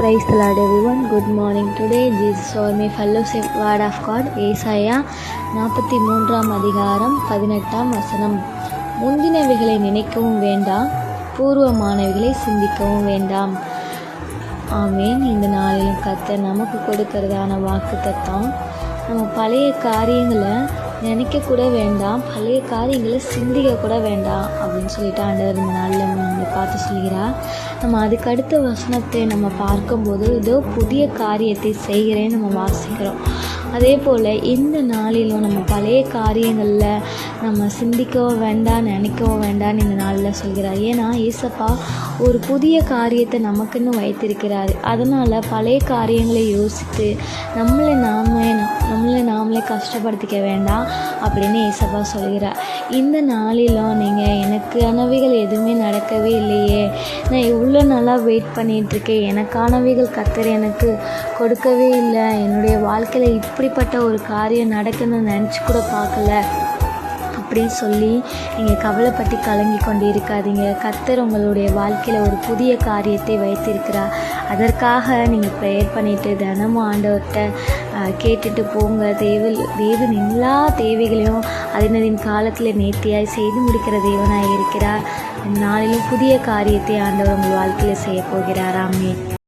Praise the Lord everyone. Good morning. Today Jesus told me fellowship word of God. ஏசாயா 43 அதிகாரம் 18 வசனம். முந்தினவைகளை நினைக்கவும் வேண்டாம், பூர்வமானவைகளை சிந்திக்கவும் வேண்டாம். ஆமேன். இந்த நாளிலும் கர்த்தர் நமக்கு கொடுக்கறதான வாக்கு தத்தம். நம்ம பழைய காரியங்களை நினைக்கக்கூட வேண்டாம், பழைய காரியங்களை சிந்திக்க கூட வேண்டாம் அப்படின்னு சொல்லிட்டு ஆண்டவர் இந்த நாளில் நம்மளை பார்த்து சொல்கிறார். நம்ம அதுக்கு அடுத்த வசனத்தை நம்ம பார்க்கும்போது ஏதோ புதிய காரியத்தை செய்கிறேன்னு நம்ம வாசிக்கிறோம். அதே போல் இந்த நாளிலும் நம்ம பழைய காரியங்களில் நம்ம சிந்திக்கவும் வேண்டாம், நினைக்கவும் வேண்டாம்னு இந்த நாளில் சொல்கிறார். ஏன்னா ஏசப்பா ஒரு புதிய காரியத்தை நமக்குன்னு வைத்திருக்கிறார். அதனால் பழைய காரியங்களை யோசித்து நம்மளை நாமளே கஷ்டப்படுத்திக்க வேண்டாம் அப்படின்னு ஏசப்பா சொல்கிறார். இந்த நாளிலும் நீங்கள் எனக்கானவைகள் எதுவுமே நடக்கவே இல்லையே, நான் இவ்வளோ நல்லா வெயிட் பண்ணிகிட்ருக்கேன், எனக்கானவைகள் கர்த்தர் எனக்கு கொடுக்கவே இல்லை, என்னுடைய வாழ்க்கையில் இப்படிப்பட்ட ஒரு காரியம் நடக்குன்னு நினச்சி கூட பார்க்கல அப்படின்னு சொல்லி நீங்கள் கவலைப்பட்டு கலங்கி கொண்டு இருக்காதீங்க. கர்த்தர் உங்களுடைய வாழ்க்கையில் ஒரு புதிய காரியத்தை வைத்திருக்கிறார். அதற்காக நீங்கள் ப்ரேயர் பண்ணிவிட்டு தினமும் ஆண்டவர்கிட்ட கேட்டுட்டு போங்க. தேவன் எல்லா தேவைகளையும் அதனதின் காலத்தில் நேர்த்தியாய் செய்து முடிக்கிற தேவனாக இருக்கிறார். நாளிலும் புதிய காரியத்தை ஆண்டவர் உங்கள் வாழ்க்கையில் செய்ய போகிறார். ஆமென்.